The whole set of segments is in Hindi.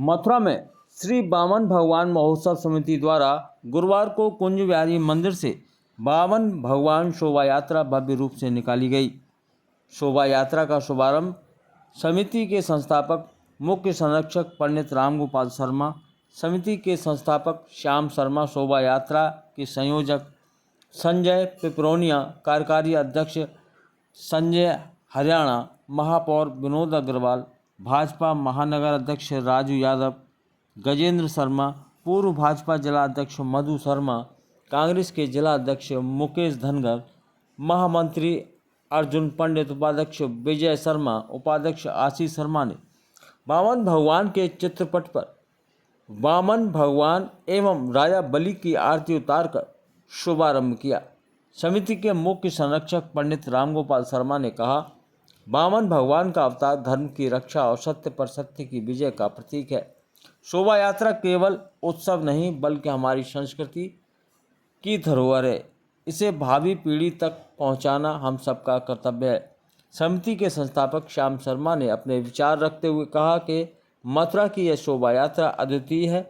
मथुरा में श्री बामन भगवान महोत्सव समिति द्वारा गुरुवार को कुंज बिहारी मंदिर से बामन भगवान शोभा यात्रा भव्य रूप से निकाली गई। शोभा यात्रा का शुभारंभ समिति के संस्थापक मुख्य संरक्षक पंडित रामगोपाल शर्मा, समिति के संस्थापक श्याम शर्मा, शोभा यात्रा के संयोजक संजय पिपरोनिया, कार्यकारी अध्यक्ष संजय हरियाणा, महापौर विनोद अग्रवाल, भाजपा महानगर अध्यक्ष राजू यादव, गजेंद्र शर्मा, पूर्व भाजपा जिला अध्यक्ष मधु शर्मा, कांग्रेस के जिला अध्यक्ष मुकेश धनगर, महामंत्री अर्जुन पंडित, उपाध्यक्ष विजय शर्मा, उपाध्यक्ष आशीष शर्मा ने बामन भगवान के चित्रपट पर बामन भगवान एवं राजा बलि की आरती उतारकर शुभारंभ किया। समिति के मुख्य संरक्षक पंडित रामगोपाल शर्मा ने कहा, बामन भगवान का अवतार धर्म की रक्षा और सत्य पर सत्य की विजय का प्रतीक है। शोभा यात्रा केवल उत्सव नहीं बल्कि हमारी संस्कृति की धरोहर है। इसे भावी पीढ़ी तक पहुंचाना हम सबका कर्तव्य है। समिति के संस्थापक श्याम शर्मा ने अपने विचार रखते हुए कहा कि मथुरा की यह शोभा यात्रा अद्वितीय है।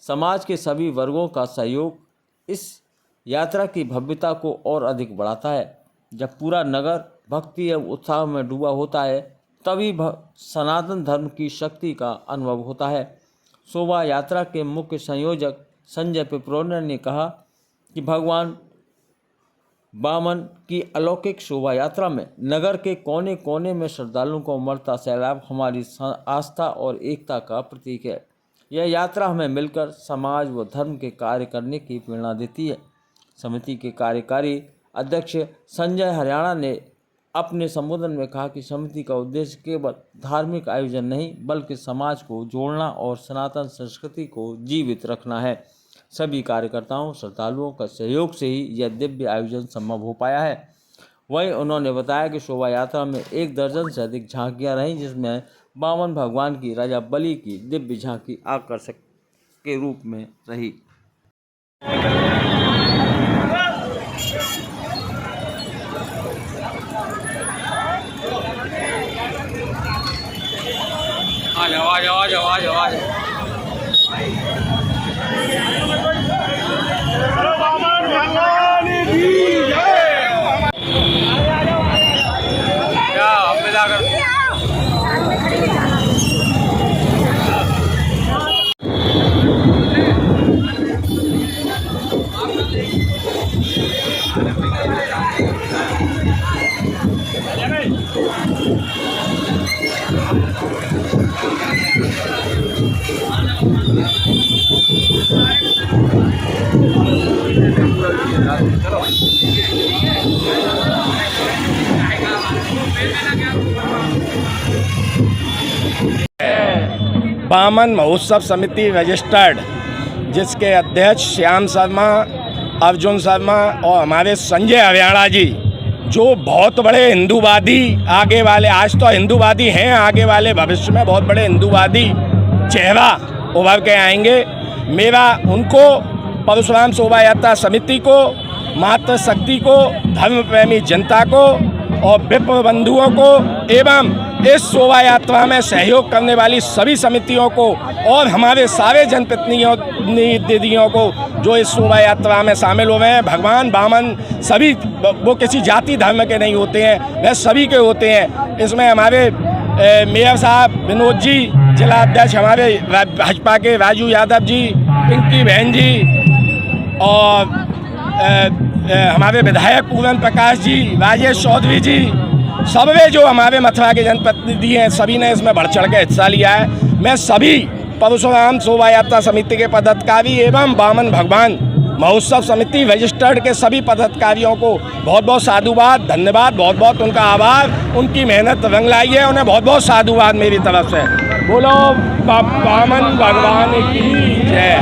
समाज के सभी वर्गों का सहयोग इस यात्रा की भव्यता को और अधिक बढ़ाता है। जब पूरा नगर भक्ति एवं उत्साह में डूबा होता है तभी सनातन धर्म की शक्ति का अनुभव होता है। शोभा यात्रा के मुख्य संयोजक संजय पिपरोनिया ने कहा कि भगवान बामन की अलौकिक शोभा यात्रा में नगर के कोने कोने में श्रद्धालुओं को उमड़ता सैलाब हमारी आस्था और एकता का प्रतीक है। यह यात्रा हमें मिलकर समाज व धर्म के कार्य करने की प्रेरणा देती है। समिति के कार्यकारी अध्यक्ष संजय हरियाणा ने अपने संबोधन में कहा कि समिति का उद्देश्य केवल धार्मिक आयोजन नहीं बल्कि समाज को जोड़ना और सनातन संस्कृति को जीवित रखना है। सभी कार्यकर्ताओं श्रद्धालुओं का सहयोग से ही यह दिव्य आयोजन संभव हो पाया है। वहीं उन्होंने बताया कि शोभा यात्रा में 1 दर्जन से अधिक झांकियां रहीं, जिसमें बामन भगवान की राजा बलि की दिव्य झांकी आकर्षक के रूप में रही। आवाज बामन महोत्सव समिति रजिस्टर्ड, जिसके अध्यक्ष श्याम शर्मा, अर्जुन शर्मा और हमारे संजय हरियाणा जी, जो बहुत बड़े हिंदूवादी आगे वाले, आज तो हिंदूवादी हैं, आगे वाले भविष्य में बहुत बड़े हिंदूवादी चेहरा उभर के आएंगे। मेरा उनको, परशुराम शोभा यात्रा समिति को, मातृशक्ति को, धर्म प्रेमी जनता को और विप्र बंधुओं को एवं इस शोभा यात्रा में सहयोग करने वाली सभी समितियों को और हमारे सारे जनप्रतिनिधियों को जो इस शोभा यात्रा में शामिल हुए हैं। भगवान बामन सभी, वो किसी जाति धर्म के नहीं होते हैं, वह सभी के होते हैं। इसमें हमारे मेयर साहब विनोद जी, जिला अध्यक्ष हमारे भाजपा के राजू यादव जी, पिंकी बहन जी और हमारे विधायक पूरन प्रकाश जी, राजेश चौधरी जी, सबने जो हमारे मथुरा के जनप्रतिनिधि हैं, सभी ने इसमें बढ़ चढ़ के हिस्सा लिया है। मैं सभी परशुराम शोभा यात्रा समिति के पदाधिकारी एवं बामन भगवान महोत्सव समिति रजिस्टर्ड के सभी पदाधिकारियों को बहुत बहुत साधुवाद, धन्यवाद, बहुत बहुत उनका आभार। उनकी मेहनत रंग लाई है, उन्हें बहुत बहुत साधुवाद मेरी तरफ से। बोलो बामन भगवान की जय।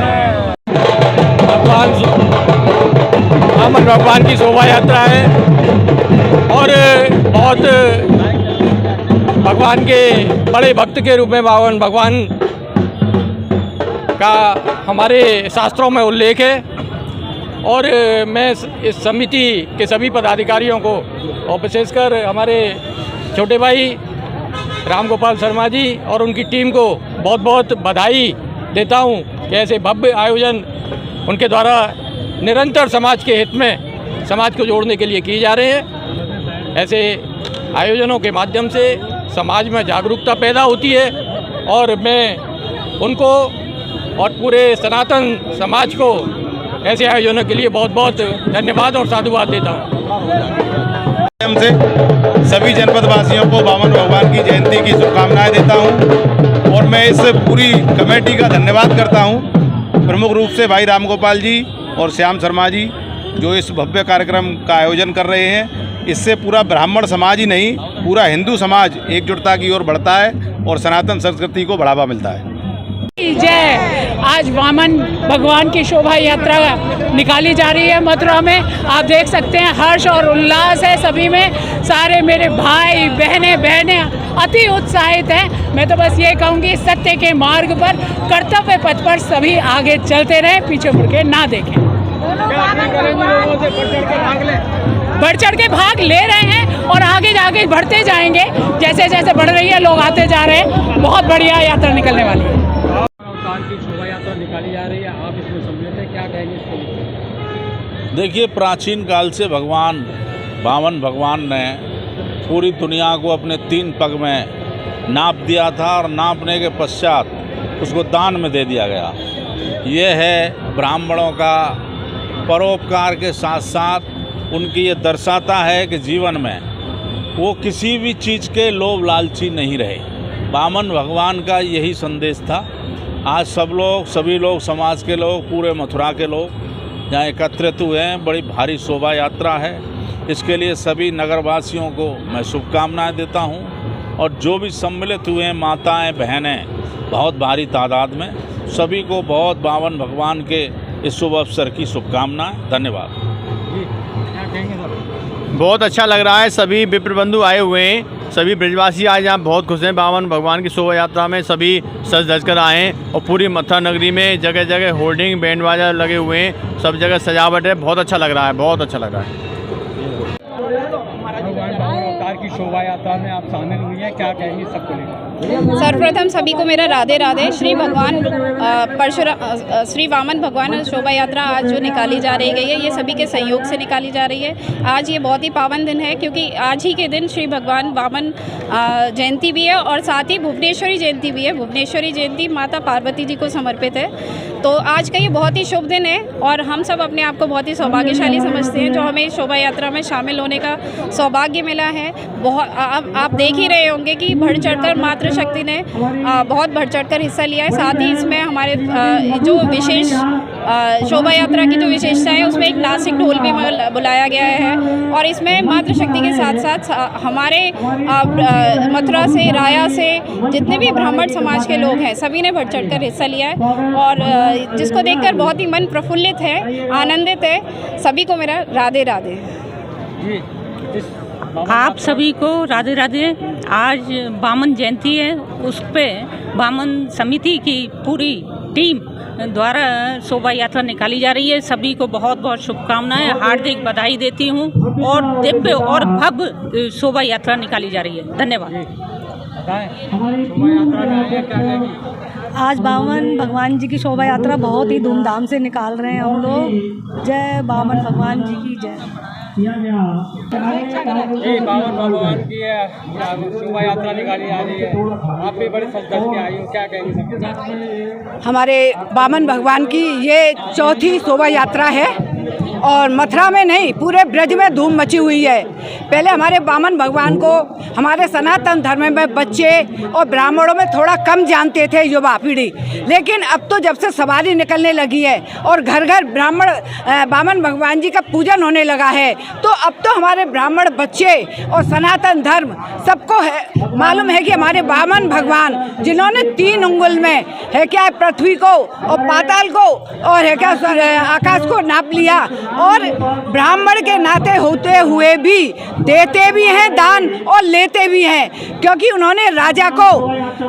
बामन भगवान की शोभा यात्रा है और बहुत भगवान के बड़े भक्त के रूप में बामन भगवान का हमारे शास्त्रों में उल्लेख है। और मैं इस समिति के सभी पदाधिकारियों को और विशेषकर हमारे छोटे भाई रामगोपाल शर्मा जी और उनकी टीम को बहुत बहुत बधाई देता हूँ कि ऐसे भव्य आयोजन उनके द्वारा निरंतर समाज के हित में, समाज को जोड़ने के लिए किए जा रहे हैं। ऐसे आयोजनों के माध्यम से समाज में जागरूकता पैदा होती है और मैं उनको और पूरे सनातन समाज को ऐसे आयोजनों के लिए बहुत बहुत धन्यवाद और साधुवाद देता हूँ। से सभी जनपद वासियों को वामन भगवान की जयंती की शुभकामनाएं देता हूं और मैं इस पूरी कमेटी का धन्यवाद करता हूं, प्रमुख रूप से भाई रामगोपाल जी और श्याम शर्मा जी जो इस भव्य कार्यक्रम का आयोजन कर रहे हैं। इससे पूरा ब्राह्मण समाज ही नहीं, पूरा हिंदू समाज एकजुटता की ओर बढ़ता है और सनातन संस्कृति को बढ़ावा मिलता है। जय। आज वामन भगवान की शोभा यात्रा निकाली जा रही है मथुरा में। आप देख सकते हैं हर्ष और उल्लास है सभी में। सारे मेरे भाई बहनें अति उत्साहित हैं। मैं तो बस ये कहूँगी सत्य के मार्ग पर, कर्तव्य पथ पर सभी आगे चलते रहें, पीछे मुड़ के ना देखें। बढ़ चढ़ के भाग ले रहे हैं और आगे बढ़ते जाएंगे। जैसे जैसे बढ़ रही है लोग आते जा रहे हैं। बहुत बढ़िया यात्रा निकलने वाली है। की शोभा यात्रा निकाली जा रही है, आप इसमें सम्मिलित हैं, क्या कहेंगे इसको? देखिए, प्राचीन काल से भगवान वामन भगवान ने पूरी दुनिया को अपने 3 पग में नाप दिया था और नापने के पश्चात उसको दान में दे दिया गया। ये है ब्राह्मणों का परोपकार के साथ साथ उनकी ये दर्शाता है कि जीवन में वो किसी भी चीज़ के लोभ लालची नहीं रहे। वामन भगवान का यही संदेश था। आज सभी लोग समाज के लोग, पूरे मथुरा के लोग यहाँ एकत्रित हुए हैं। बड़ी भारी शोभा यात्रा है। इसके लिए सभी नगरवासियों को मैं शुभकामनाएं देता हूँ और जो भी सम्मिलित हुए हैं, माताएं बहनें बहुत भारी तादाद में, सभी को बहुत वामन भगवान के इस शुभ अवसर की शुभकामनाएं। धन्यवाद। बहुत अच्छा लग रहा है। सभी विप्र बंधु आए हुए हैं, सभी ब्रजवासी आज यहाँ बहुत खुश हैं। वामन भगवान की शोभा यात्रा में सभी सज धज कर आए हैं और पूरी मथुरा नगरी में जगह जगह होर्डिंग बैंड बाजा लगे हुए हैं, सब जगह सजावट है। बहुत अच्छा लग रहा है, बहुत अच्छा लग रहा है। की शोभा यात्रा में आप शामिल हुई हैं, क्या कहेंगी सबको लेकर? सर्वप्रथम सभी को मेरा राधे राधे। श्री वामन भगवान शोभा यात्रा आज जो निकाली जा रही है ये सभी के सहयोग से निकाली जा रही है। आज ये बहुत ही पावन दिन है क्योंकि आज ही के दिन श्री भगवान वामन जयंती भी है और साथ ही भुवनेश्वरी जयंती भी है। भुवनेश्वरी जयंती माता पार्वती जी को समर्पित है। तो आज का ये बहुत ही शुभ दिन है और हम सब अपने आप को बहुत ही सौभाग्यशाली समझते हैं जो हमें शोभा यात्रा में शामिल होने का सौभाग्य मिला है। बहुत आप देख ही रहे होंगे कि बढ़ चढ़कर मातृशक्ति ने बहुत बढ़ चढ़कर हिस्सा लिया है। साथ ही इसमें हमारे जो विशेष शोभा यात्रा की जो विशेषता है उसमें एक नासिक ढोल भी बुलाया गया है और इसमें मातृशक्ति के साथ साथ हमारे मथुरा से, राया से जितने भी ब्राह्मण समाज के लोग हैं सभी ने बढ़ चढ़कर हिस्सा लिया है और जिसको देखकर बहुत ही मन प्रफुल्लित है, आनंदित है। सभी को मेरा राधे राधे। आप सभी को राधे राधे। आज वामन जयंती है, उस पे वामन समिति की पूरी टीम द्वारा शोभा यात्रा निकाली जा रही है। सभी को बहुत बहुत शुभकामनाएं, हार्दिक बधाई देती हूँ और दिव्य और भव्य शोभा यात्रा निकाली जा रही है। धन्यवाद। आज वामन भगवान जी की शोभा यात्रा बहुत ही धूमधाम से निकाल रहे हैं हम लोग। जय वामन भगवान जी की जय। वामन भगवान की शोभा यात्रा निकाली जा रही है, आप भी बड़े सज धज के आई हो, क्या कहेंगे? हमारे वामन भगवान की ये चौथी शोभा यात्रा है और मथुरा में नहीं पूरे ब्रज में धूम मची हुई है। पहले हमारे वामन भगवान को हमारे सनातन धर्म में बच्चे और ब्राह्मणों में थोड़ा कम जानते थे युवा पीढ़ी, लेकिन अब तो जब से सवारी निकलने लगी है और घर घर ब्राह्मण वामन भगवान जी का पूजन होने लगा है तो अब तो हमारे ब्राह्मण बच्चे और सनातन धर्म सबको है मालूम है कि हमारे वामन भगवान जिन्होंने 3 उंगल में है क्या पृथ्वी को और पाताल को और है क्या आकाश को नाप लिया और ब्राह्मण के नाते होते हुए भी देते भी हैं दान और लेते भी हैं, क्योंकि उन्होंने राजा को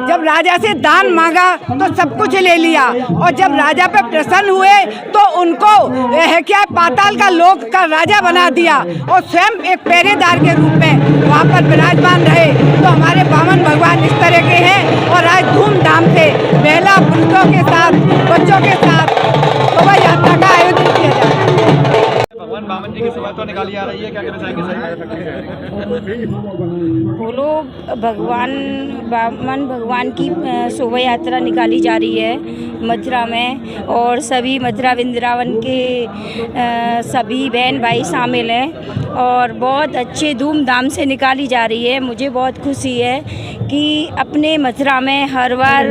जब राजा से दान मांगा तो सब कुछ ले लिया और जब राजा पे प्रसन्न हुए तो उनको है क्या पाताल का लोक का राजा बना दिया और स्वयं एक पहरेदार के रूप में वहाँ पर विराजमान रहे। तो हमारे वामन भगवान इस तरह के हैं और आज धूमधाम से महिला पुरुषों के साथ बच्चों के साथ शोभा यात्रा का आयोजन किया जाता है। भगवान बामन जी की शोभा यात्रा निकाली जा रही है, क्या कहना चाहेंगे? बोलो भगवान बामन भगवान की शोभा यात्रा निकाली जा रही है मथुरा में, और सभी मथुरा वृंदावन के सभी बहन भाई शामिल हैं और बहुत अच्छे धूमधाम से निकाली जा रही है। मुझे बहुत खुशी है कि अपने मथुरा में हर बार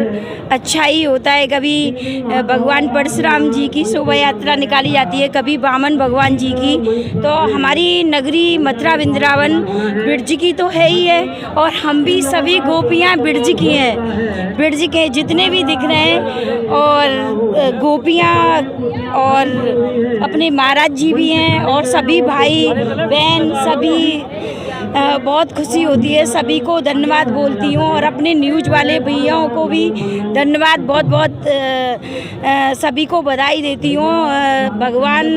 अच्छा ही होता है। कभी भगवान परशुराम जी की शोभा यात्रा निकाली जाती है, कभी बामन भगवान जी की। तो हमारी नगरी मथुरा वृंदावन बिरज की तो है ही है, और हम भी सभी गोपियाँ बिरज की हैं। बिरज के जितने भी दिख रहे हैं और गोपियाँ और अपने महाराज जी भी हैं और सभी भाई बहन सभी, बहुत खुशी होती है। सभी को धन्यवाद बोलती हूँ और अपने न्यूज़ वाले भैयाओं को भी धन्यवाद, बहुत बहुत सभी को बधाई देती हूँ। भगवान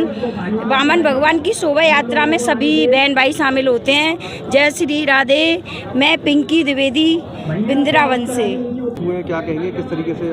बामन भगवान की शोभा यात्रा में सभी बहन भाई शामिल होते हैं। जय श्री राधे। मैं पिंकी द्विवेदी वृंदावन से। क्या कहेंगे, किस तरीके से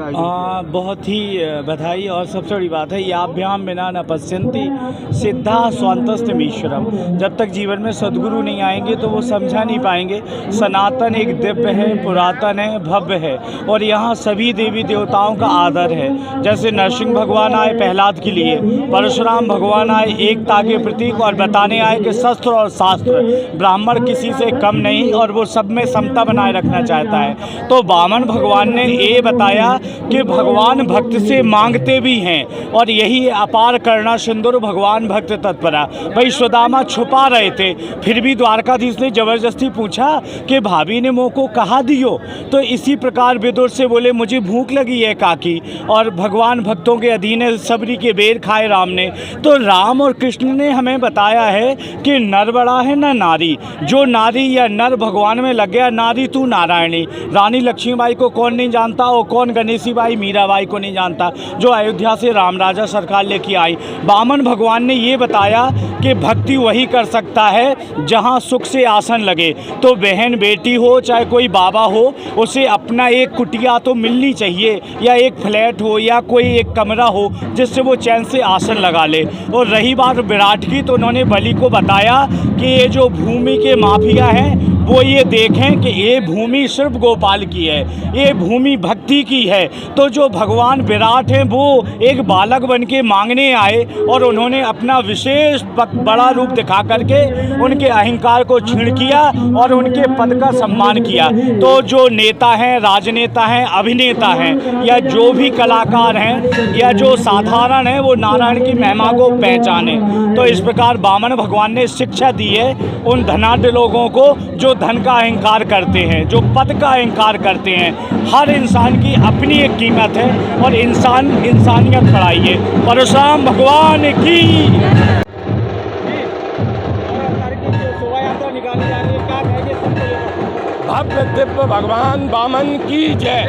बहुत ही बधाई, और सबसे बड़ी बात है याभ्याम विना न पश्यन्ति सिद्धा स्वान्तस्तमीश्वरम। जब तक जीवन में सद्गुरु नहीं आएंगे तो वो समझा नहीं पाएंगे। सनातन एक दिव्य है, पुरातन है, भव्य है, और यहाँ सभी देवी देवताओं का आदर है। जैसे नरसिंह भगवान आए प्रहलाद के लिए, परशुराम भगवान आए एकता के प्रतीक और बताने आए कि शस्त्र और शास्त्र ब्राह्मण किसी से कम नहीं, और वो सब में समता बनाए रखना चाहता है। तो बामन भगवान ने ये बताया कि भगवान भक्त से मांगते भी हैं, और यही अपार करना सिंदूर भगवान भक्त तत्परा। भाई सुदामा छुपा रहे थे, फिर भी द्वारकाधीश ने जबरदस्ती पूछा कि भाभी ने मुँह को कहा दियो। तो इसी प्रकार विदुर से बोले मुझे भूख लगी है काकी, और भगवान भक्तों के अधीन है, सबरी के बेर खाए राम ने। तो राम और कृष्ण ने हमें बताया है कि नर बड़ा है न नारी। जो नारी या नर भगवान में लग गया, नारी तू नारायणी। रानी लक्ष्मीबाई को कौन नहीं जानता, और कौन गणेशी बाई मीराबाई को नहीं जानता, जो अयोध्या से राम राजा सरकार लेके आई। बामन भगवान ने ये बताया कि भक्ति वही कर सकता है जहाँ सुख से आसन लगे। तो बहन बेटी हो चाहे कोई बाबा हो, उसे अपना एक कुटिया तो मिलनी चाहिए, या एक फ्लैट हो या कोई एक कमरा हो जिससे वो चैन से आसन लगा ले। और रही बात विराट की, तो उन्होंने बलि को बताया कि ये जो भूमि के माफिया हैं वो ये देखें कि ये भूमि सिर्फ गोपाल की है, ये भूमि भक्ति की है। तो जो भगवान विराट हैं वो एक बालक बन के मांगने आए, और उन्होंने अपना विशेष बड़ा रूप दिखा करके उनके अहंकार को छीण किया और उनके पद का सम्मान किया। तो जो नेता हैं, राजनेता हैं, अभिनेता हैं, या जो भी कलाकार हैं या जो साधारण हैं, वो नारायण की महिमा को पहचाने। तो इस प्रकार बामन भगवान ने शिक्षा दी है उन धनाढ्य लोगों को जो धन का अहंकार करते हैं, जो पद का अहंकार करते हैं। हर इंसान की अपनी एक कीमत है, और इंसान इंसानियत बढ़ाई है। परशुराम भगवान की शोभा यात्रा निकाली जा रही है, क्या कहेंगे? भव्य दिव्य भगवान बामन की जय।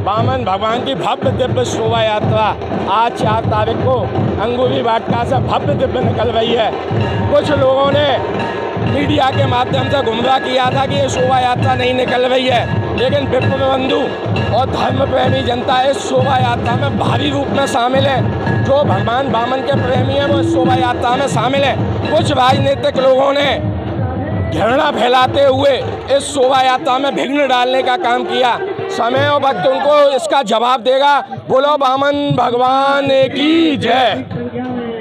बामन भगवान की भव्य दिव्य शोभा यात्रा आज 4 तारीख को अंगूरी वाटिका से भव्य दिव्य निकल रही है। कुछ लोगों ने मीडिया के माध्यम से गुमराह किया था कि ये शोभा यात्रा नहीं निकल रही है, लेकिन विप्र बंधु और धर्म प्रेमी जनता इस शोभा यात्रा में भारी रूप में शामिल है। जो भगवान बामन के प्रेमी हैं वो इस शोभा यात्रा में शामिल है। कुछ राजनीतिक लोगों ने घृणा फैलाते हुए इस शोभा यात्रा में विघ्न डालने का काम किया। समय और वक्त उनको इसका जवाब देगा। बोलो बामन भगवान की जय।